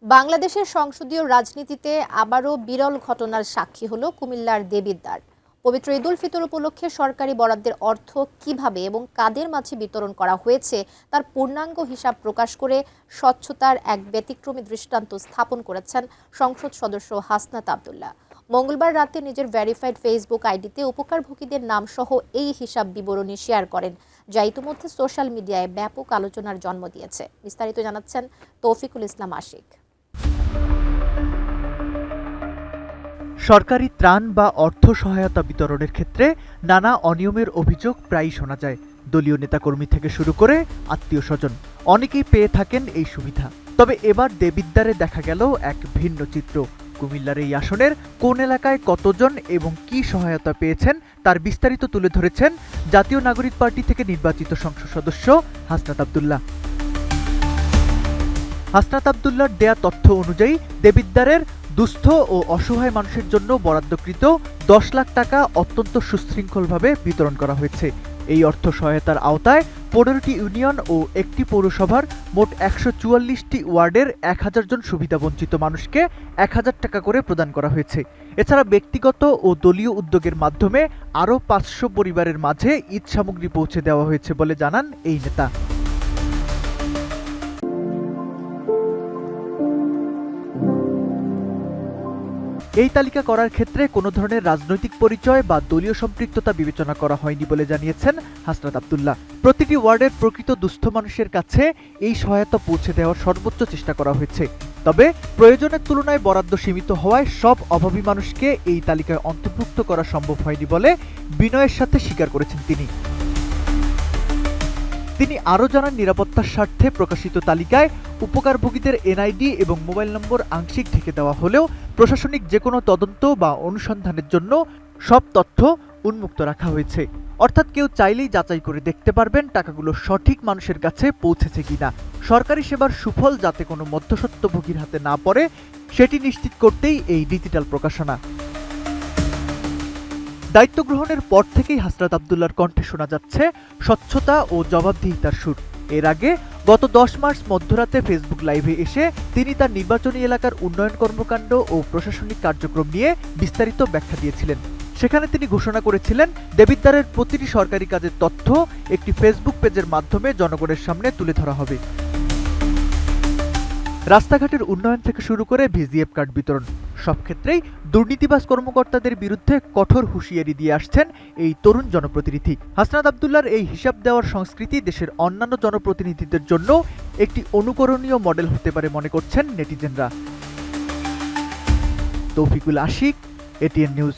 বাংলাদেশের সংসদীয় রাজনীতিতে আবারও বিরল ঘটনার সাক্ষী হলো কুমিল্লার দেবিদ্বার। পবিত্র ঈদ উল ফিতর উপলক্ষে সরকারি বরাদ্দের অর্থ কিভাবে এবং কাদের মাঝে বিতরণ করা হয়েছে তার পূর্ণাঙ্গ হিসাব প্রকাশ করে স্বচ্ছতার এক ব্যতিক্রমী দৃষ্টান্ত স্থাপন করেছেন সংসদ সদস্য হাসনাত আব্দুল্লাহ। মঙ্গলবার রাতে নিজের ভেরিফাইড ফেসবুক আইডিতে উপকারভোগীদের নামসহ এই হিসাব বিবরণী শেয়ার করেন, যা ইতিমধ্যে সোশ্যাল মিডিয়ায় ব্যাপক আলোচনার জন্ম দিয়েছে। বিস্তারিত জানাচ্ছেন তৌফিকুল ইসলাম আশিক। সরকারি ত্রাণ বা অর্থ সহায়তা বিতরণের ক্ষেত্রে নানা অনিয়মের অভিযোগ প্রায়ই শোনা যায়। দলীয় নেতাকর্মী থেকে শুরু করে আত্মীয় স্বজন অনেকেই পেয়ে থাকেন এই সুবিধা। তবে এবার দেবিদ্বারে দেখা গেল এক ভিন্ন চিত্র। কুমিল্লার এই আসনের কোন এলাকায় কতজন এবং কি সহায়তা পেয়েছেন তার বিস্তারিত তুলে ধরেছেন জাতীয় নাগরিক পার্টি থেকে নির্বাচিত সংসদ সদস্য হাসনাত আব্দুল্লাহ। হাসনাত আব্দুল্লাহর দেয়া তথ্য অনুযায়ী দেবিদ্বারের দুস্থ ও অসহায় মানুষের জন্য বরাদ্দকৃত 10 লাখ টাকা অত্যন্ত সুশৃঙ্খলভাবে বিতরণ করা হয়েছে। এই অর্থ সহায়তার আওতায় 15টি ইউনিয়ন ও একটি পৌরসভার মোট 144টি ওয়ার্ডের 1000 জন সুবিধাবঞ্চিত মানুষকে 1000 টাকা করে প্রদান করা হয়েছে। এছাড়া ব্যক্তিগত ও দলীয় উদ্যোগের মাধ্যমে আরও 500 পরিবারের মাঝে ঈদ সামগ্রী পৌঁছে দেওয়া হয়েছে বলে জানান এই নেতা। এই তালিকা করার ক্ষেত্রে কোনো ধরনের রাজনৈতিক পরিচয় বা দলীয় সম্পৃক্ততা বিবেচনা করা হয়নি বলে জানিয়েছেন হাসনাত আব্দুল্লাহ। প্রতিটি ওয়ার্ডের প্রকৃত দুস্থ মানুষের কাছে এই সহায়তা পৌঁছে দেওয়ার সর্বোচ্চ চেষ্টা করা হয়েছে। তবে প্রয়োজনের তুলনায় বরাদ্দ সীমিত হওয়ায় সব অভাবী মানুষকে এই তালিকায় অন্তর্ভুক্ত করা সম্ভব হয়নি বলে বিনয়ের সাথে স্বীকার করেছেন তিনি। তিনি আরও জানান, নিরাপত্তার স্বার্থে প্রকাশিত তালিকায় উপকারভোগীদের এনআইডি এবং মোবাইল নম্বর আংশিক ঢেকে দেওয়া হলেও প্রশাসনিক যে কোনো তদন্ত বা অনুসন্ধানের জন্য সব তথ্য উন্মুক্ত রাখা হয়েছে। অর্থাৎ কেউ চাইলেই যাচাই করে দেখতে পারবেন টাকাগুলো সঠিক মানুষের কাছে পৌঁছেছে কিনা। সরকারি সেবার সুফল যাতে কোনো মধ্যস্বত্বভোগীর হাতে না পড়ে সেটি নিশ্চিত করতেই এই ডিজিটাল প্রকাশনা। দায়িত্ব গ্রহণের পর থেকেই হাসনাত আব্দুল্লাহর কণ্ঠে শোনা যাচ্ছে স্বচ্ছতা ও জবাবদিহিতার সুর। এর আগে গত 10 মার্চ মধ্যরাতে ফেসবুক লাইভে এসে তিনি তার নির্বাচনী এলাকার উন্নয়ন কর্মকাণ্ড ও প্রশাসনিক কার্যক্রম নিয়ে বিস্তারিত ব্যাখ্যা দিয়েছিলেন। সেখানে তিনি ঘোষণা করেছিলেন, দেবিদ্বারের প্রতিটি সরকারি কাজের তথ্য একটি ফেসবুক পেজের মাধ্যমে জনগণের সামনে তুলে ধরা হবে। রাস্তাঘাটের উন্নয়ন থেকে শুরু করে ভিজিএফ কার্ড বিতরণ, সব ক্ষেত্রেই দুর্নীতিবাজ কর্মকর্তাদের বিরুদ্ধে কঠোর হুঁশিয়ারি দিয়ে আসছেন এই তরুণ জনপ্রতিনিধি। হাসনাত আব্দুল্লাহর এই হিসাব দেওয়ার সংস্কৃতি দেশের অন্যান্য জনপ্রতিনিধিদের জন্য একটি অনুকরণীয় মডেল হতে পারে মনে করছেন নেটিজেনরা। Taufiqul Ashiq, ATN news.